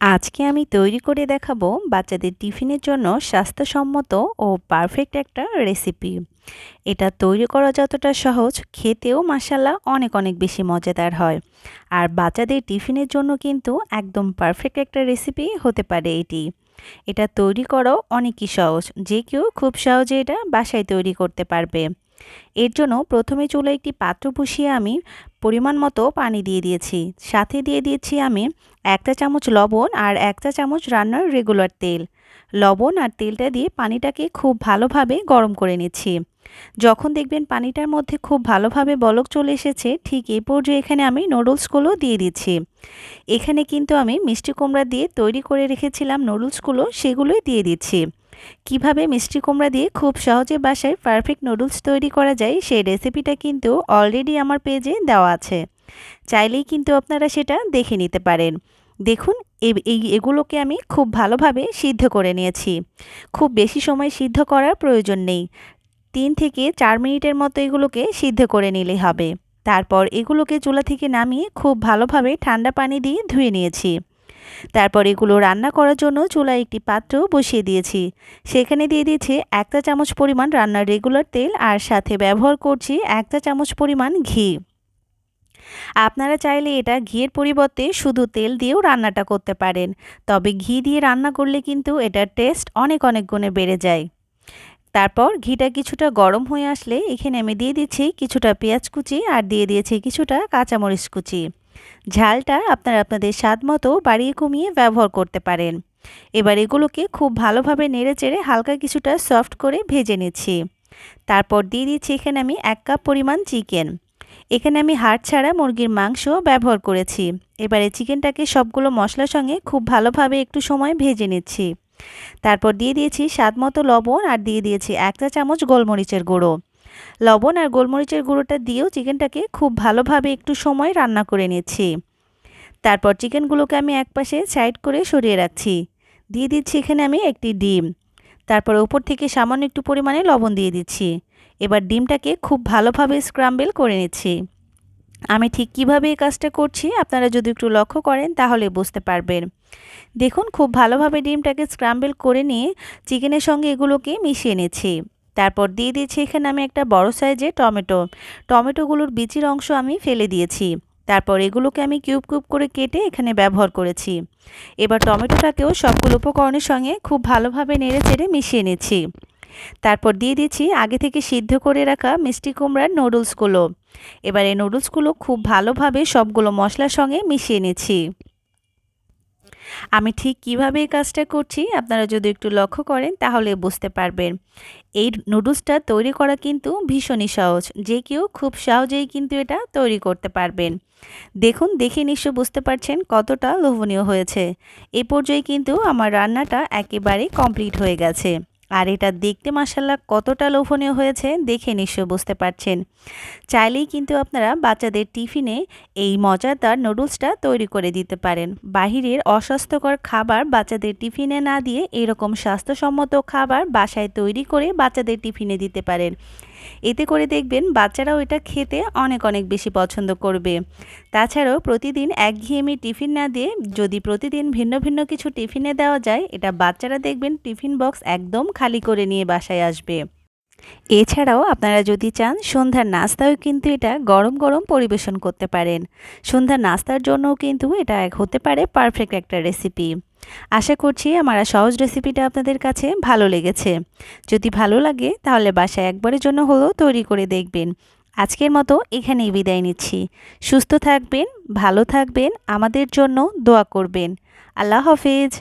আজকে আমি তৈরি করে দেখাবো বাচ্চাদের টিফিনের জন্য স্বাস্থ্যসম্মত ও পারফেক্ট একটা রেসিপি। এটা তৈরি করা যতটা সহজ, খেতেও মাশাআল্লাহ অনেক অনেক বেশি মজাদার হয়। আর বাচ্চাদের টিফিনের জন্য কিন্তু একদম পারফেক্ট একটা রেসিপি হতে পারে এটি। এটা তৈরি করাও অনেকই সহজ, যে কেউ খুব সহজে এটা বাসায় তৈরি করতে পারবে। এর জন্য প্রথমে চুলায় একটি পাত্র বসিয়ে আমি পরিমাণ মতো পানি দিয়ে দিয়েছি। সাথে দিয়ে দিয়েছি আমি ১ চা চামচ লবণ আর ১ চা চামচ রান্নার রেগুলার তেল। লবণ আর তেলটা দিয়ে পানিটাকে খুব ভালোভাবে গরম করে নিচ্ছি। যখন দেখবেন পানিটার মধ্যে খুব ভালোভাবে বলক চলে এসেছে, ঠিক এই পর্যায়ে এখানে আমি নুডলসগুলো দিয়ে দিচ্ছি। এখানে কিন্তু আমি মিষ্টি কুমড়া দিয়ে তৈরি করে রেখেছিলাম নুডলসগুলো, সেগুলোই দিয়ে দিচ্ছি। কিভাবে মিষ্টি কুমড়া দিয়ে খুব সহজে বাসায় পারফেক্ট নুডলস তৈরি করা যায় সেই রেসিপিটা কিন্তু অলরেডি আমার পেজে দেওয়া আছে। চাইলেই কিন্তু আপনারা সেটা দেখে নিতে পারেন। দেখুন, এগুলোকে আমি খুব ভালোভাবে সিদ্ধ করে নিয়েছি। খুব বেশি সময় সিদ্ধ করার প্রয়োজন নেই। ৩ থেকে ৪ মিনিটের মতো এগুলোকে সিদ্ধ করে নিলেই হবে। তারপর এগুলোকে চুলা থেকে নামিয়ে খুব ভালোভাবে ঠান্ডা পানি দিয়ে ধুয়ে নিয়েছি। তারপর এগুলো রান্না করার জন্য চুলায় একটি পাত্র বসিয়ে দিয়েছি। সেখানে দিয়ে দিয়েছি ১ চা চামচ পরিমাণ রান্নার রেগুলার তেল আর সাথে ব্যবহার করছি ১ চা চামচ পরিমাণ ঘি। আপনারা চাইলে এটা ঘিয়ের পরিবর্তে শুধু তেল দিয়েও রান্নাটা করতে পারেন। তবে ঘি দিয়ে রান্না করলে কিন্তু এটার টেস্ট অনেক অনেক গুণে বেড়ে যায়। তারপর ঘিটা কিছুটা গরম হয়ে আসলে এখানে আমি দিয়ে দিচ্ছি কিছুটা পেঁয়াজ কুচি আর দিয়ে দিয়েছি কিছুটা কাঁচামরিচ কুচি। ঝালটা আপনারা আপনাদের স্বাদ মতো বাড়িয়ে কমিয়ে ব্যবহার করতে পারেন। এবার এগুলোকে খুব ভালোভাবে নেড়েচেড়ে হালকা কিছুটা সফট করে ভেজে নিচ্ছি। তারপর দিয়ে দিচ্ছি এখানে আমি ১ কাপ পরিমাণ চিকেন। এখানে আমি হাড় ছাড়া মুরগির মাংস ব্যবহার করেছি। এবারে চিকেনটাকে সবগুলো মশলার সঙ্গে খুব ভালোভাবে একটু সময় ভেজে নিচ্ছি। তারপর দিয়ে দিয়েছি স্বাদ মতো লবণ আর দিয়ে দিয়েছি ১ চা চামচ গোলমরিচের গুঁড়ো। লবণ আর গোলমরিচের গুঁড়োটা দিয়েও চিকেনটাকে খুব ভালোভাবে একটু সময় রান্না করে নিচ্ছি। তারপর চিকেনগুলোকে আমি একপাশে সাইড করে সরিয়ে রাখছি। দিয়ে দিচ্ছি এখানে আমি একটি ডিম। তারপর উপর থেকে সামান্য একটু পরিমাণে লবণ দিয়ে দিচ্ছি। এবার ডিমটাকে খুব ভালোভাবে স্ক্রাম্বল করে নিচ্ছি। আমি ঠিক কিভাবে এই কাজটা করছি আপনারা যদি একটু লক্ষ্য করেন তাহলে বুঝতে পারবেন। দেখুন, খুব ভালোভাবে ডিমটাকে স্ক্রাম্বল করে নিয়ে চিকেনের সঙ্গে এগুলোকে মিশিয়ে নিচ্ছি। তারপর দিয়ে দিয়েছি এখানে আমি একটা বড় সাইজের টমেটোগুলোর বিচির অংশ আমি ফেলে দিয়েছি। তারপর এগুলোকে আমি কিউব কিউব করে কেটে এখানে ব্যবহার করেছি। এবার টমেটোটাকেও সবগুলো উপকরণের সঙ্গে খুব ভালোভাবে নেড়েচেড়ে মিশিয়ে নিচ্ছি। তারপর দিয়ে দিচ্ছি আগে থেকে সিদ্ধ করে রাখা মিষ্টি কুমড়ার নুডলসগুলো। এবার এই নুডলসগুলো খুব ভালোভাবে সবগুলো মশলার সঙ্গে মিশিয়ে নিচ্ছি। আমি ঠিক কিভাবে এই কাজটা করছি আপনারা যদি একটু লক্ষ্য করেন তাহলে বুঝতে পারবেন। এই নুডলসটা তৈরি করা কিন্তু ভীষণই সহজ, যে কেউ খুব সহজেই কিন্তু এটা তৈরি করতে পারবেন। দেখুন, দেখে নিশ্চয় বুঝতে পারছেন কতটা লোভনীয় হয়েছে। এই পর্যায়ে কিন্তু আমার রান্নাটা একেবারে কমপ্লিট হয়ে গেছে। আর এটা দেখতে মাশাআল্লাহ কতটা লোভনীয় হয়েছে দেখে নিশ্চয় বুঝতে পারছেন। চাইলেই কিন্তু আপনারা বাচ্চাদের টিফিনে এই মজাদার নুডলসটা তৈরি করে দিতে পারেন। বাহিরের অস্বাস্থ্যকর খাবার বাচ্চাদের টিফিনে না দিয়ে এরকম স্বাস্থ্যসম্মত খাবার বাসায় তৈরি করে বাচ্চাদের টিফিনে দিতে পারেন। এতে করে দেখবেন বাচ্চারাও এটা খেতে অনেক অনেক বেশি পছন্দ করবে। তাছাড়াও প্রতিদিন একঘেয়েমি টিফিন না দিয়ে যদি প্রতিদিন ভিন্ন ভিন্ন কিছু টিফিনে দেওয়া যায়, এটা বাচ্চারা দেখবেন টিফিন বক্স একদম খালি করে নিয়ে বাসায় আসবে। এছাড়াও আপনারা যদি চান সন্ধ্যার নাস্তাও কিন্তু এটা গরম গরম পরিবেশন করতে পারেন। সন্ধ্যার নাস্তার জন্যও কিন্তু এটা এক হতে পারে পারফেক্ট একটা রেসিপি। আশা করছি আমার সহজ রেসিপিটা আপনাদের কাছে ভালো লেগেছে। যদি ভালো লাগে তাহলে বাসায় একবারের জন্য হলেও তৈরি করে দেখবেন। আজকের মতো এখানেই বিদায় নিচ্ছি। সুস্থ থাকবেন, ভালো থাকবেন, আমাদের জন্য দোয়া করবেন। আল্লাহ হাফেজ।